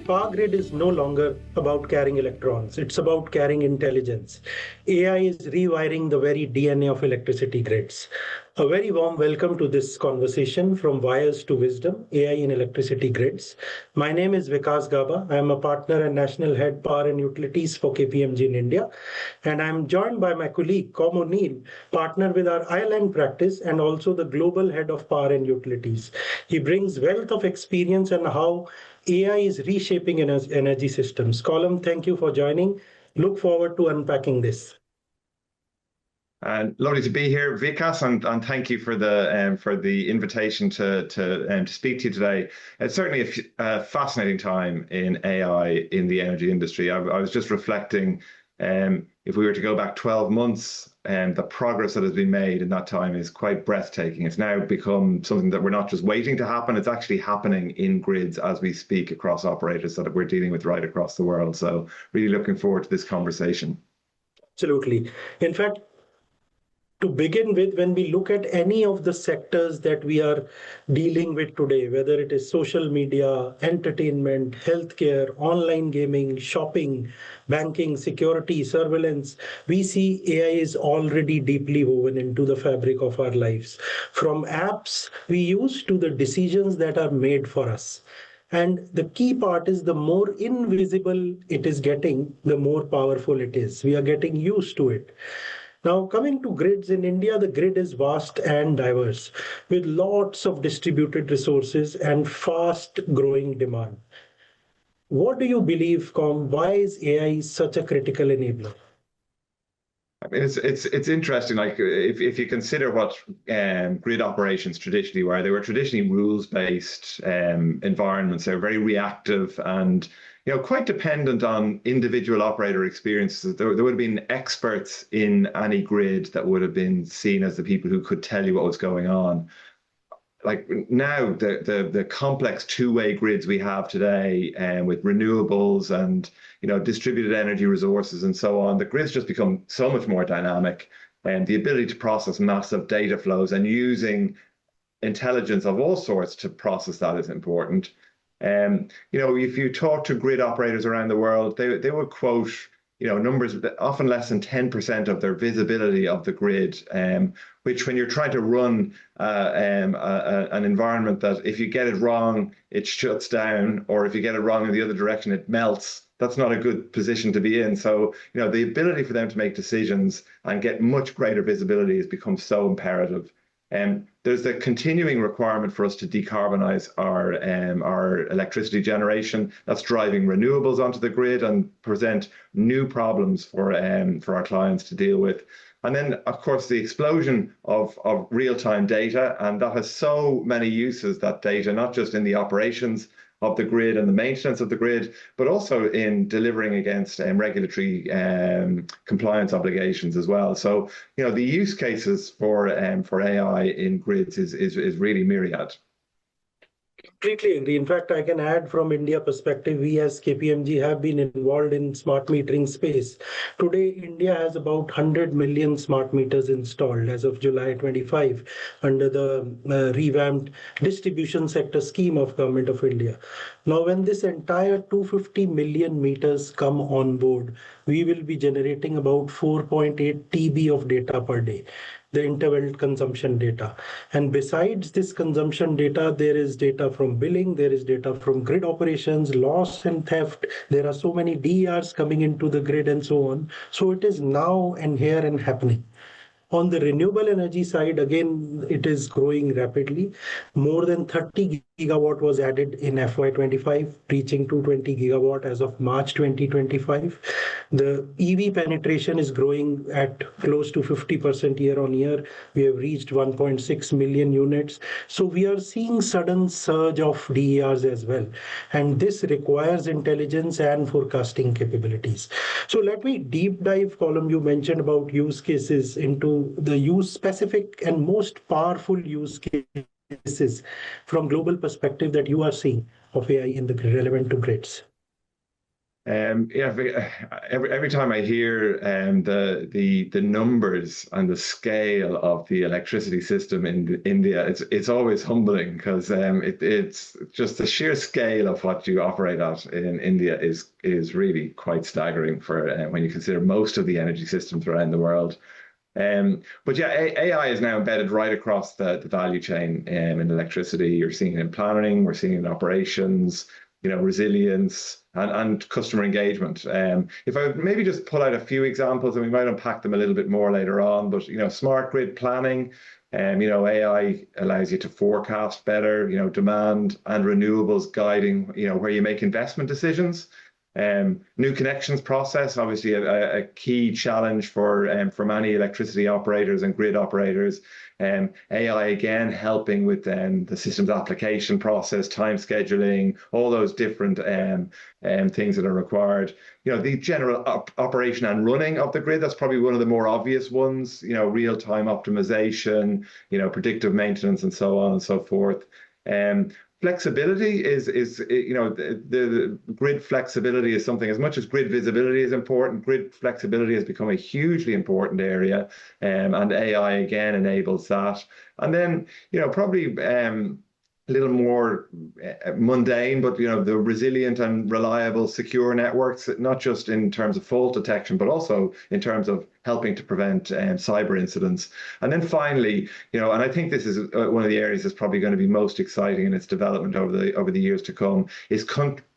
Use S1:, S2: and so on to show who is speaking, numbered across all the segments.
S1: Power grid is no longer about carrying electrons. It's about carrying intelligence. AI is rewiring the very DNA of electricity grids. A very warm welcome to this conversation from wires to wisdom, AI in electricity grids. My name is Vikas Gaba. I am a partner and national head power and utilities for KPMG in India. And I'm joined by my colleague, Colm O'Neill, partner with our Ireland practice and also the global head of power and utilities. He brings wealth of experience on how AI is reshaping energy systems. Colm, thank you for joining. Look forward to unpacking this.
S2: And lovely to be here, Vikas, and thank you for the invitation to speak to you today. It's certainly a fascinating time in AI in the energy industry. I was just reflecting, if we were to go back 12 months, the progress that has been made in that time is quite breathtaking. It's now become something that we're not just waiting to happen, it's actually happening in grids as we speak across operators that we're dealing with right across the world. So really looking forward to this conversation.
S1: Absolutely. In fact, to begin with, when we look at any of the sectors that we are dealing with today, whether it is social media, entertainment, healthcare, online gaming, shopping, banking, security, surveillance, we see AI is already deeply woven into the fabric of our lives. From apps we use to the decisions that are made for us. And the key part is the more invisible it is getting, the more powerful it is. We are getting used to it. Now, coming to grids in India, the grid is vast and diverse with lots of distributed resources and fast growing demand. What do you believe, Colm? Why is AI such a critical enabler?
S2: I mean, it's interesting. Like if you consider what grid operations traditionally were, they were traditionally rules-based environments. They were very reactive and quite dependent on individual operator experiences. There would have been experts in any grid that would have been seen as the people who could tell you what was going on. Like now, the complex two-way grids we have today, with renewables and distributed energy resources and so on, the grids just become so much more dynamic, and the ability to process massive data flows and using intelligence of all sorts to process that is important. If you talk to grid operators around the world, they would quote numbers often less than 10% of their visibility of the grid, which when you're trying to run an environment that if you get it wrong, it shuts down, or if you get it wrong in the other direction, it melts. That's not a good position to be in. So, the ability for them to make decisions and get much greater visibility has become so imperative. There's the continuing requirement for us to decarbonize our electricity generation. That's driving renewables onto the grid and present new problems for our clients to deal with. And then, of course, the explosion of real-time data, and that has so many uses, that data, not just in the operations of the grid and the maintenance of the grid, but also in delivering against regulatory compliance obligations as well. So, the use cases for AI in grids is really myriad.
S1: Completely agree. In fact, I can add from India perspective, we as KPMG have been involved in smart metering space. Today, India has about 100 million smart meters installed as of July 25 under the revamped distribution sector scheme of Government of India. Now, when this entire 250 million meters come on board, we will be generating about 4.8 TB of data per day, the interval consumption data. And besides this consumption data, there is data from billing, there is data from grid operations, loss and theft. There are so many DERs coming into the grid and so on. So it is now and here and happening. On the renewable energy side, again, it is growing rapidly. More than 30 gigawatt was added in FY25, reaching 220 gigawatt as of March 2025. The EV penetration is growing at close to 50% year on year. We have reached 1.6 million units. So we are seeing sudden surge of DERs as well. And this requires intelligence and forecasting capabilities. So let me deep dive, Colm. You mentioned about use cases into the use specific and most powerful use cases from global perspective that you are seeing of AI in the relevant to grids.
S2: Yeah, every time I hear the numbers and the scale of the electricity system in India, it's always humbling because it's just the sheer scale of what you operate at in India is really quite staggering for when you consider most of the energy systems around the world. But yeah, AI is now embedded right across the value chain in electricity. You're seeing it in planning, we're seeing it in operations, resilience and customer engagement. If I would maybe just pull out a few examples, and we might unpack them a little bit more later on, but smart grid planning, AI allows you to forecast better, demand and renewables guiding, where you make investment decisions. New connections process, obviously a key challenge for many electricity operators and grid operators. AI again helping with the systems application process, time scheduling, all those different things that are required. The general operation and running of the grid, that's probably one of the more obvious ones. Real-time optimization, predictive maintenance, and so on and so forth. Flexibility is the grid flexibility is something, as much as grid visibility is important, grid flexibility has become a hugely important area, and AI again enables that. And then probably a little more mundane, but the resilient and reliable, secure networks, not just in terms of fault detection, but also in terms of helping to prevent cyber incidents. And then finally, and I think this is one of the areas that's probably going to be most exciting in its development over the years to come, is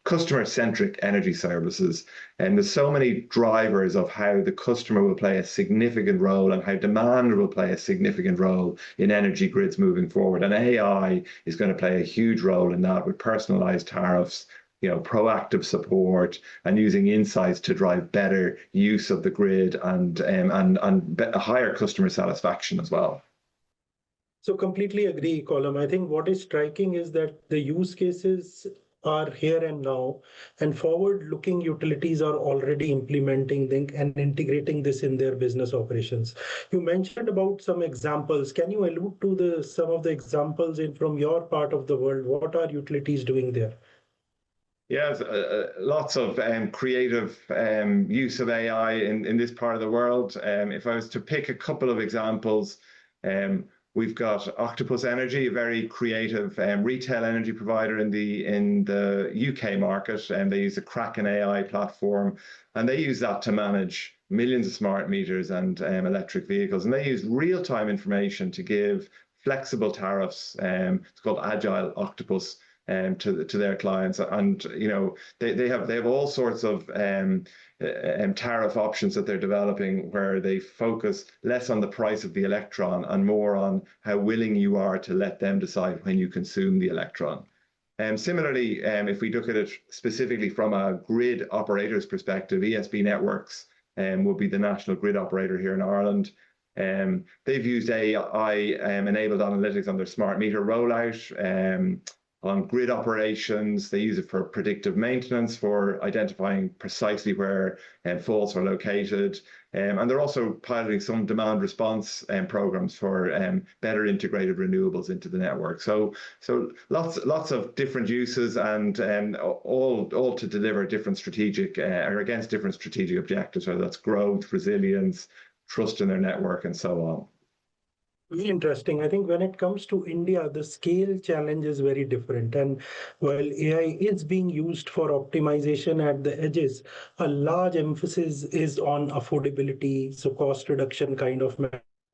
S2: customer-centric energy services. And there's so many drivers of how the customer will play a significant role and how demand will play a significant role in energy grids moving forward. And AI is going to play a huge role in that, with personalized tariffs, proactive support, and using insights to drive better use of the grid and higher customer satisfaction as well.
S1: So completely agree, Colm. I think what is striking is that the use cases are here and now, and forward-looking utilities are already implementing and integrating this in their business operations. You mentioned about some examples. Can you allude to some of the examples from your part of the world? What are utilities doing there?
S2: Yes, lots of creative use of AI in this part of the world. If I was to pick a couple of examples, we've got Octopus Energy, a very creative retail energy provider in the UK market, and they use a Kraken AI platform, and they use that to manage millions of smart meters and electric vehicles. And they use real-time information to give flexible tariffs. It's called Agile Octopus. To their clients, and they have all sorts of tariff options that they're developing, where they focus less on the price of the electron and more on how willing you are to let them decide when you consume the electron. Similarly, if we look at it specifically from a grid operator's perspective, ESB Networks will be the national grid operator here in Ireland. They've used AI-enabled analytics on their smart meter rollout. On grid operations, they use it for predictive maintenance, for identifying precisely where faults are located. And they're also piloting some demand response programs for better integrated renewables into the network. So lots of different uses, and all to deliver different strategic or against different strategic objectives, whether that's growth, resilience, trust in their network, and so on.
S1: Very interesting. I think when it comes to India, the scale challenge is very different. And while AI is being used for optimization at the edges, a large emphasis is on affordability, so cost reduction kind of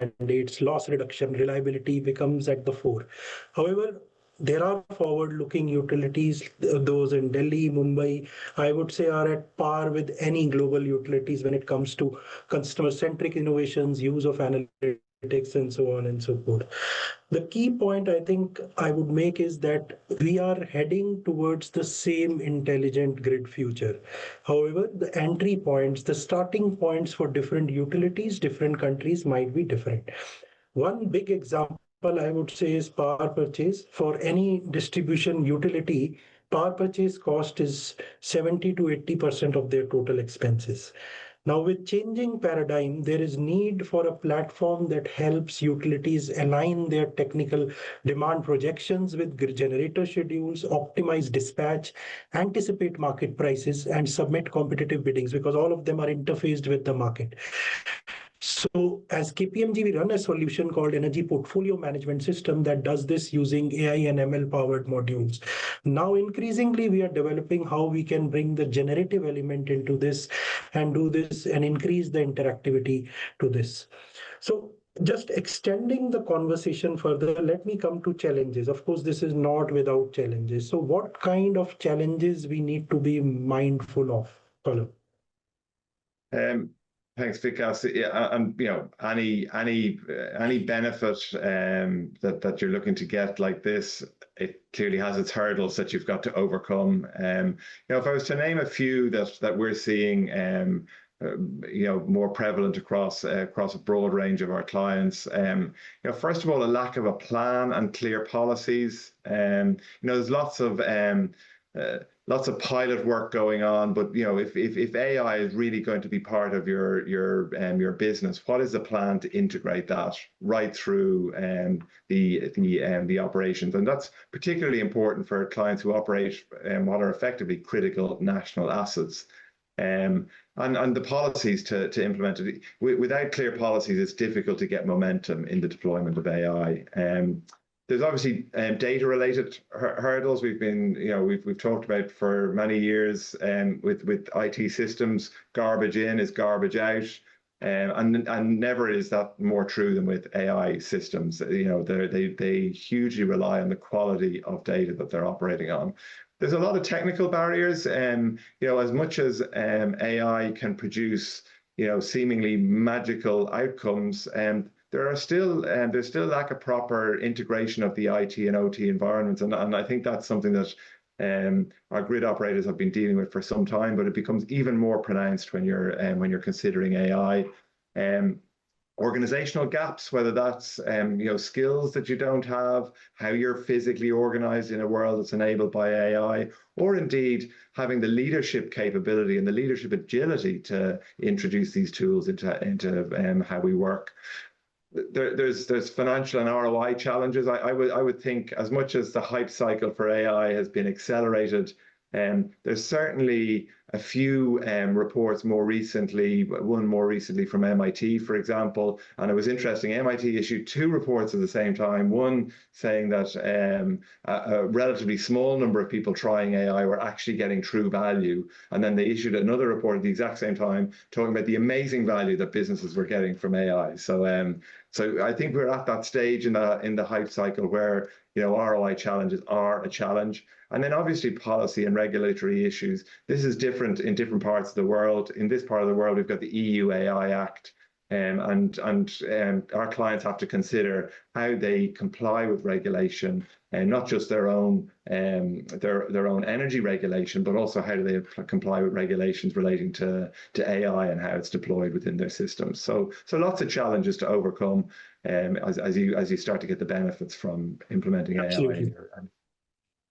S1: mandates, loss reduction, reliability becomes at the fore. However, there are forward-looking utilities, those in Delhi, Mumbai, I would say are at par with any global utilities when it comes to customer-centric innovations, use of analytics, and so on and so forth. The key point I think I would make is that we are heading towards the same intelligent grid future. However, the entry points, the starting points for different utilities, different countries might be different. One big example I would say is power purchase. For any distribution utility, power purchase cost is 70 to 80% of their total expenses. Now, with changing paradigm, there is need for a platform that helps utilities align their technical demand projections with generator schedules, optimize dispatch, anticipate market prices, and submit competitive biddings, because all of them are interfaced with the market. So as KPMG, we run a solution called Energy Portfolio Management System that does this using AI and ML powered modules. Now, increasingly, we are developing how we can bring the generative element into this and do this and increase the interactivity to this. So just extending the conversation further, let me come to challenges. Of course, this is not without challenges. So what kind of challenges we need to be mindful of, Colm?
S2: Thanks, Vikas. Yeah, and any benefit that you're looking to get like this, it clearly has its hurdles that you've got to overcome. If I was to name a few that we're seeing, more prevalent across a broad range of our clients. First of all, a lack of a plan and clear policies. There's lots of pilot work going on, but if AI is really going to be part of your business, what is the plan to integrate that right through the operations? And that's particularly important for clients who operate what are effectively critical national assets. And the policies to implement it. Without clear policies, it's difficult to get momentum in the deployment of AI. There's obviously data-related hurdles we've talked about for many years with IT systems. Garbage in is garbage out, and never is that more true than with AI systems. They hugely rely on the quality of data that they're operating on. There's a lot of technical barriers, as much as AI can produce seemingly magical outcomes, there's still lack of proper integration of the IT and OT environments, and I think that's something that our grid operators have been dealing with for some time, but it becomes even more pronounced when you're considering AI. Organizational gaps, whether that's skills that you don't have, how you're physically organized in a world that's enabled by AI, or indeed having the leadership capability and the leadership agility to introduce these tools into how we work. There's financial and ROI challenges. I would think, as much as the hype cycle for AI has been accelerated, there's certainly a few reports more recently, one more recently from MIT, for example, and it was interesting. MIT issued two reports at the same time, one saying that a relatively small number of people trying AI were actually getting true value, and then they issued another report at the exact same time talking about the amazing value that businesses were getting from AI. So I think we're at that stage in the hype cycle where ROI challenges are a challenge. And then obviously policy and regulatory issues. This is different in different parts of the world. In this part of the world, we've got the EU AI Act, and our clients have to consider how they comply with regulation, and not just their own energy regulation, but also how do they comply with regulations relating to AI and how it's deployed within their systems. So lots of challenges to overcome as you start to get the benefits from implementing
S1: Absolutely.
S2: AI.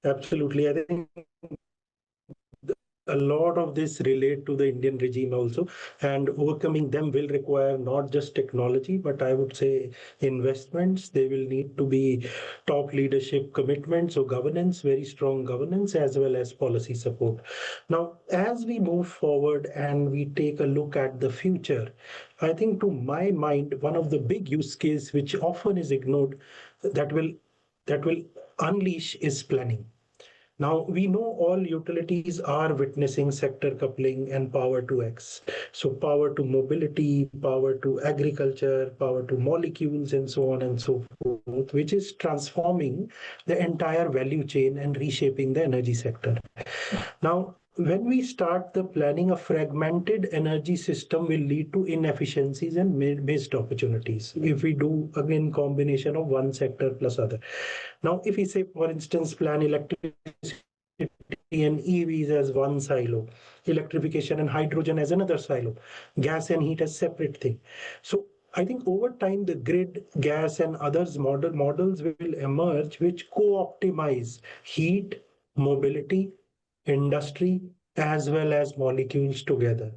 S1: Absolutely. I think a lot of this relate to the Indian regime also, and overcoming them will require not just technology, but I would say investments. They will need to be top leadership commitments, so governance, very strong governance, as well as policy support. Now, as we move forward and we take a look at the future, I think to my mind, one of the big use case which often is ignored that will unleash is planning. Now, we know all utilities are witnessing sector coupling and power to X. So power to mobility, power to agriculture, power to molecules, and so on and so forth, which is transforming the entire value chain and reshaping the energy sector. Now, when we start the planning, a fragmented energy system will lead to inefficiencies and missed opportunities if we do, again, combination of one sector plus other. Now, if we say, for instance, plan electricity and EVs as one silo, electrification and hydrogen as another silo, gas and heat as separate thing. So I think over time, the grid, gas, and others models will emerge which co-optimize heat, mobility, industry, as well as molecules together.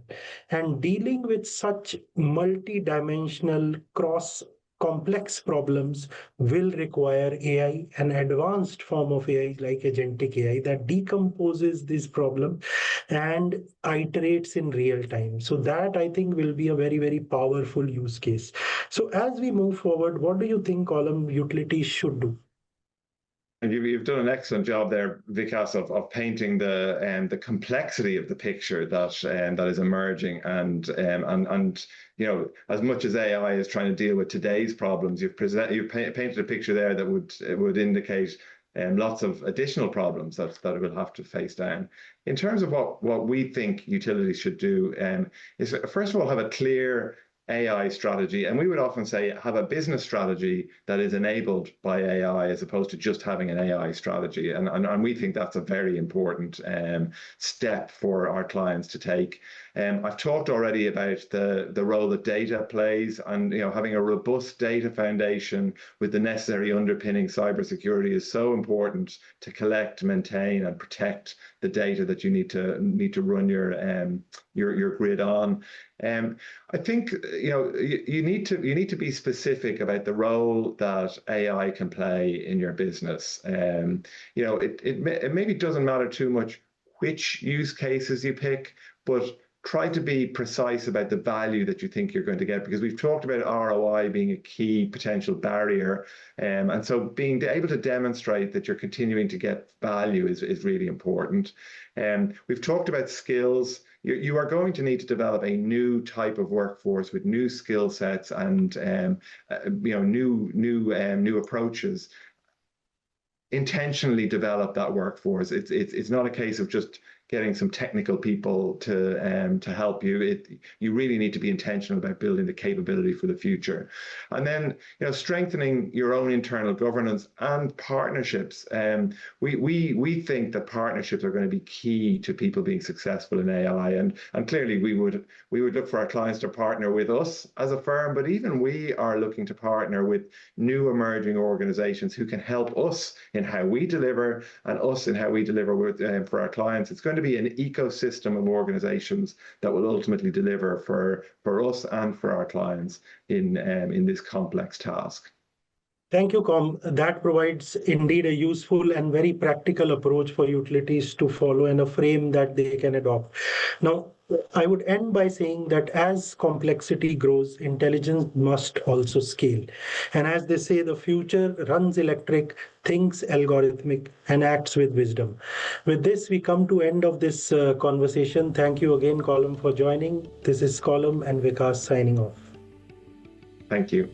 S1: And dealing with such multi-dimensional cross complex problems will require AI, an advanced form of AI like agentic AI that decomposes this problem and iterates in real time. So that I think will be a very, very powerful use case. So as we move forward, what do you think Colm utilities should do?
S2: And you've done an excellent job there, Vikas, of painting the complexity of the picture that is emerging, and as much as AI is trying to deal with today's problems, you've painted a picture there that would indicate lots of additional problems that it will have to face down. In terms of what we think utilities should do, is first of all have a clear AI strategy, and we would often say have a business strategy that is enabled by AI as opposed to just having an AI strategy, and we think that's a very important step for our clients to take. I've talked already about the role that data plays, and having a robust data foundation with the necessary underpinning cybersecurity is so important to collect, maintain, and protect the data that you need to run your grid on. I think you need to be specific about the role that AI can play in your business. It maybe doesn't matter too much which use cases you pick, but try to be precise about the value that you think you're going to get, because we've talked about ROI being a key potential barrier. And so being able to demonstrate that you're continuing to get value is really important. We've talked about skills. You are going to need to develop a new type of workforce with new skill sets and new approaches. Intentionally develop that workforce. It's not a case of just getting some technical people to help you. You really need to be intentional about building the capability for the future. And then strengthening your own internal governance and partnerships. We think that partnerships are going to be key to people being successful in AI, and clearly we would look for our clients to partner with us as a firm, but even we are looking to partner with new emerging organizations who can help us in how we deliver and us in how we deliver for our clients. It's going to be an ecosystem of organizations that will ultimately deliver for us and for our clients in this complex task.
S1: Thank you, Colm. That provides indeed a useful and very practical approach for utilities to follow and a frame that they can adopt. Now, I would end by saying that as complexity grows, intelligence must also scale. And as they say, the future runs electric, thinks algorithmic, and acts with wisdom. With this, we come to end of this conversation. Thank you again, Colm, for joining. This is Colm and Vikas signing off.
S2: Thank you.